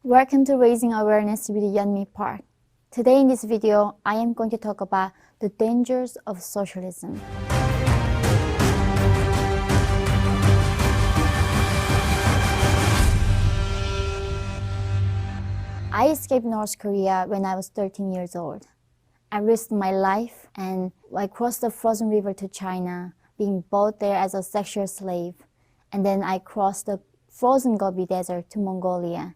Welcome to Raising Awareness with Yeonmi Park. Today in this video, I am going to talk about the dangers of socialism. I escaped North Korea when I was 13 years old. I risked my life and I crossed the frozen river to China, being bought there as a sexual slave. And then I crossed the frozen Gobi Desert to Mongolia,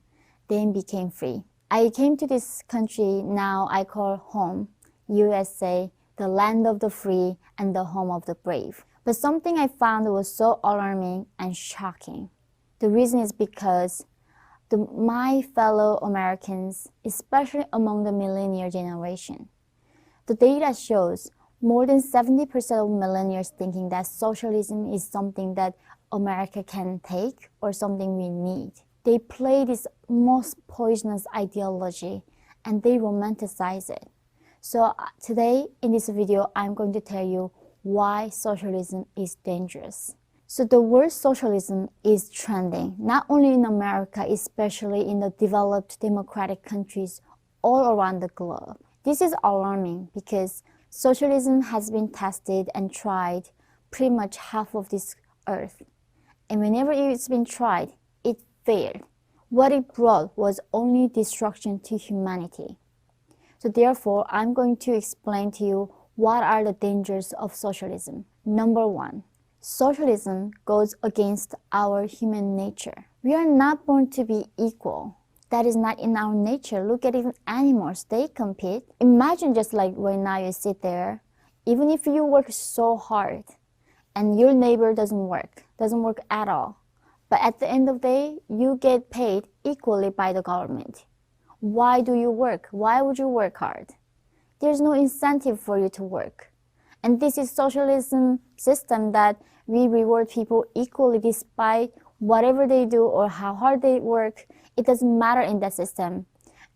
then became free. I came to this country now I call home, USA, the land of the free and the home of the brave. But something I found was so alarming and shocking. The reason is because my fellow Americans, especially among the millennial generation, the data shows more than 70% of millennials thinking that socialism is something that America can take or something we need. They play this most poisonous ideology and they romanticize it. So today in this video, I'm going to tell you why socialism is dangerous. So the word socialism is trending, not only in America, especially in the developed democratic countries all around the globe. This is alarming because socialism has been tested and tried pretty much half of this earth. And whenever it's been tried, it failed. What it brought was only destruction to humanity. So therefore, I'm going to explain to you what are the dangers of socialism. Number one, socialism goes against our human nature. We are not born to be equal. That is not in our nature. Look at even animals, they compete. Imagine just like right now you sit there, even if you work so hard and your neighbor doesn't work at all. But at the end of the day, you get paid equally by the government. Why do you work? Why would you work hard? There's no incentive for you to work. And this is socialism system that we reward people equally despite whatever they do or how hard they work. It doesn't matter in that system.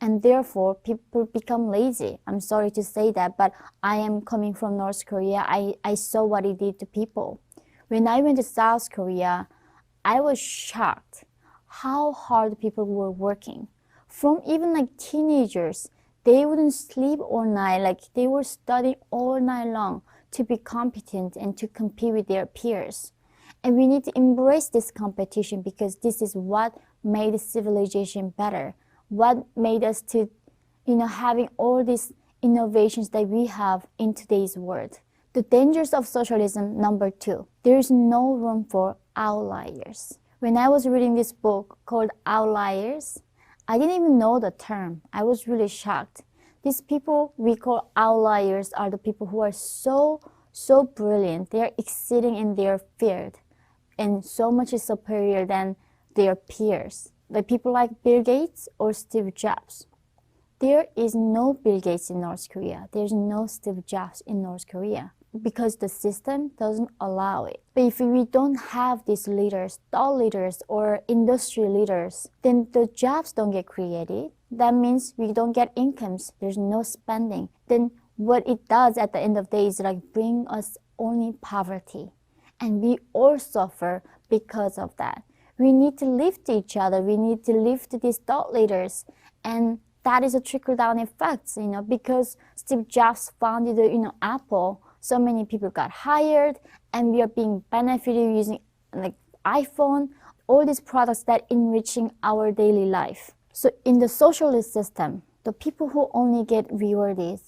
And therefore, people become lazy. I'm sorry to say that, but I am coming from North Korea. I saw what it did to people. When I went to South Korea, I was shocked how hard people were working. From even like teenagers, they wouldn't sleep all night, like they were studying all night long to be competent and to compete with their peers. And we need to embrace this competition because this is what made civilization better. What made us to, having all these innovations that we have in today's world. The dangers of socialism, number two, there is no room for outliers. When I was reading this book called Outliers, I didn't even know the term. I was really shocked. These people we call outliers are the people who are so brilliant. They are exceeding in their field and so much superior than their peers. Like people like Bill Gates or Steve Jobs. There is no Bill Gates in North Korea. There's no Steve Jobs in North Korea because the system doesn't allow it. But if we don't have these leaders, thought leaders or industry leaders, then the jobs don't get created. That means we don't get incomes. There's no spending. Then what it does at the end of the day is like bring us only poverty. And we all suffer because of that. We need to lift each other. We need to lift these thought leaders. And that is a trickle-down effect, because Steve Jobs founded, Apple. So many people got hired and we are being benefited using like iPhone, all these products that enriching our daily life. So in the socialist system, the people who only get rewarded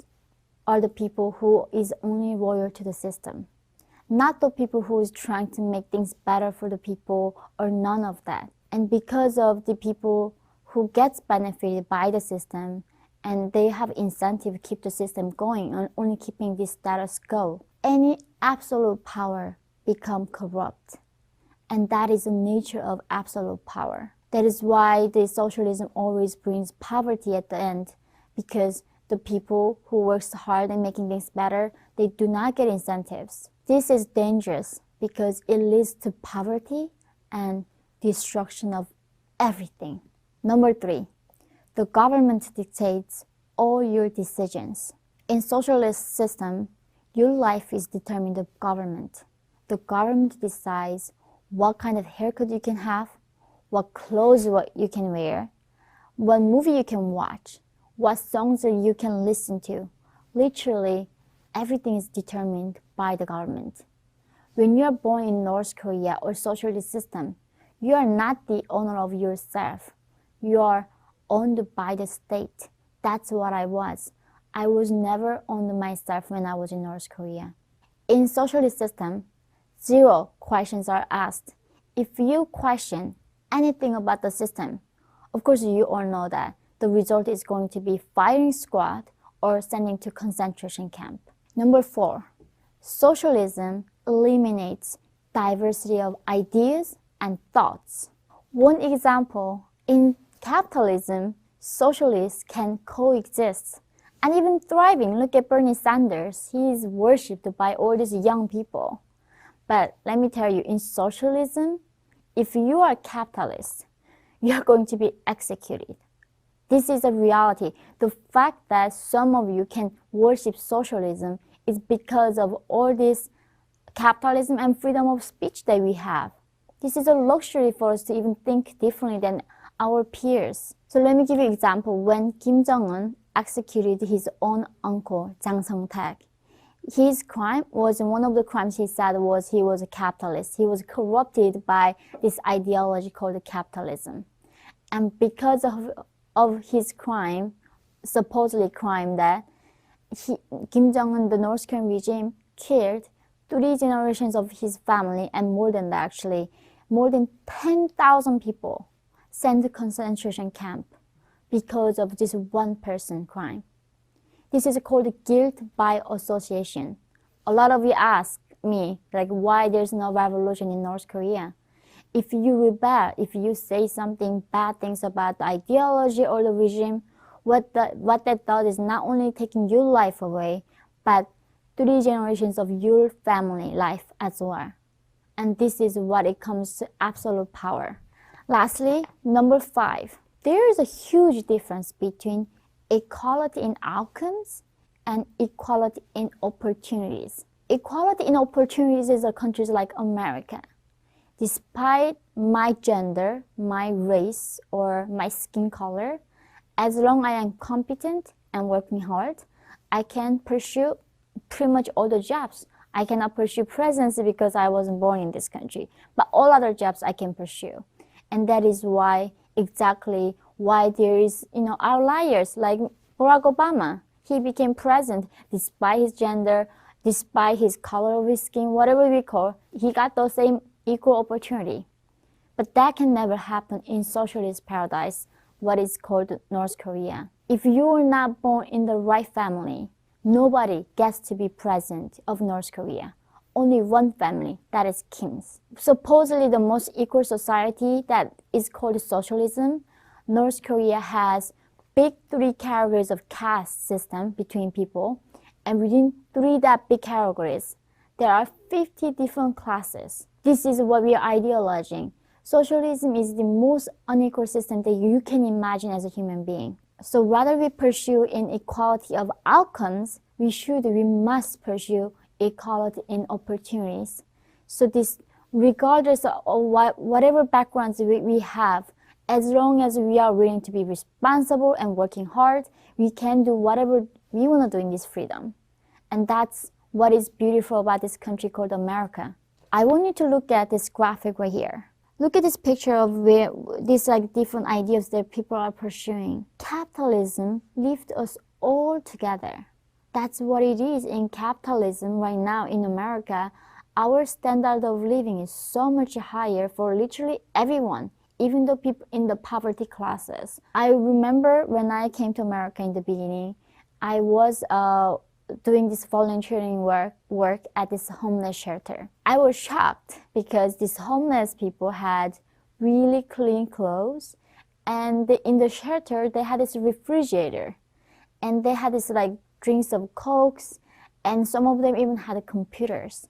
are the people who is only loyal to the system. Not the people who is trying to make things better for the people or none of that. And because of the people who gets benefited by the system, and they have incentive to keep the system going and only keeping this status quo. Any absolute power become corrupt. And that is the nature of absolute power. That is why the socialism always brings poverty at the end, because the people who works hard in making things better, they do not get incentives. This is dangerous because it leads to poverty and destruction of everything. Number three, the government dictates all your decisions. In socialist system, your life is determined by the government. The government decides what kind of haircut you can have, what clothes you can wear, what movie you can watch, what songs you can listen to. Literally, everything is determined by the government. When you are born in North Korea or socialist system, you are not the owner of yourself. You are owned by the state. That's what I was. I was never owned myself when I was in North Korea. In socialist system, 0 questions are asked. If you question anything about the system, of course you all know that the result is going to be firing squad or sending to concentration camp. Number 4, socialism eliminates diversity of ideas and thoughts. One example, in capitalism, socialists can coexist and even thriving. Look at Bernie Sanders. He is worshipped by all these young people. But let me tell you, in socialism, if you are a capitalist, you are going to be executed. This is a reality. The fact that some of you can worship socialism is because of all this capitalism and freedom of speech that we have. This is a luxury for us to even think differently than our peers. So let me give you an example. When Kim Jong-un executed his own uncle, Jang Sung-taek, his crime was, one of the crimes he said was he was a capitalist. He was corrupted by this ideology called capitalism. And because of his crime, supposedly crime, that Kim Jong-un, the North Korean regime, killed 3 generations of his family, and more than that actually, more than 10,000 people sent to concentration camp because of this one person crime. This is called guilt by association. A lot of you ask me, like, why there's no revolution in North Korea? If you rebel, if you say something bad things about the ideology or the regime, what that does is not only taking your life away, but 3 generations of your family life as well. And this is what it comes to absolute power. Lastly, number 5, there is a huge difference between equality in outcomes and equality in opportunities. Equality in opportunities is in countries like America. Despite my gender, my race, or my skin color, as long as I am competent and working hard, I can pursue pretty much all the jobs. I cannot pursue presidency because I wasn't born in this country, but all other jobs I can pursue. And that is why, exactly why there is, outliers like Barack Obama. He became president despite his gender, despite his color of his skin, whatever we call, he got the same equal opportunity. But that can never happen in socialist paradise, what is called North Korea. If you are not born in the right family, nobody gets to be president of North Korea. Only one family, that is Kim's. Supposedly the most equal society that is called socialism, North Korea has big 3 categories of caste system between people, and within 3 that big categories, there are 50 different classes. This is what we are ideologizing. Socialism is the most unequal system that you can imagine as a human being. So rather we pursue inequality of outcomes, we must pursue equality in opportunities. So this, regardless of whatever backgrounds we have, as long as we are willing to be responsible and working hard, we can do whatever we want to do in this freedom. And that's what is beautiful about this country called America. I want you to look at this graphic right here. Look at this picture of where these different ideas that people are pursuing. Capitalism lifts us all together. That's what it is in capitalism right now in America. Our standard of living is so much higher for literally everyone, even the people in the poverty classes. I remember when I came to America in the beginning, I was doing this volunteering work at this homeless shelter. I was shocked because these homeless people had really clean clothes, and in the shelter they had this refrigerator, and they had this drinks of Cokes, and some of them even had computers.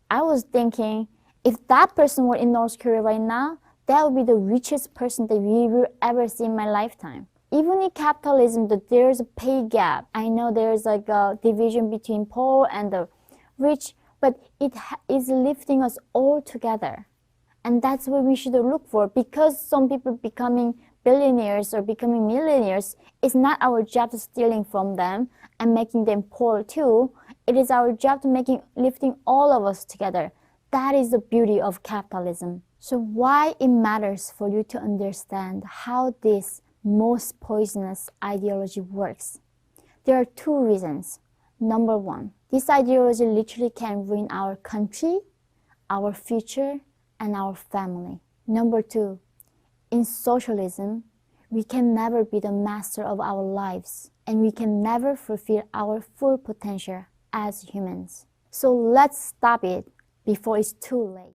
I was thinking, if that person were in North Korea right now, that would be the richest person that we will ever see in my lifetime. Even in capitalism, there's a pay gap. I know there's a division between poor and the rich, but it is lifting us all together. And that's what we should look for, because some people becoming billionaires or becoming millionaires, it's not our job to stealing from them and making them poor too. It is our job to lifting all of us together. That is the beauty of capitalism. So why it matters for you to understand how this most poisonous ideology works? There are two reasons. Number one, this ideology literally can ruin our country, our future, and our family. Number two, in socialism, we can never be the master of our lives, and we can never fulfill our full potential as humans. So let's stop it before it's too late.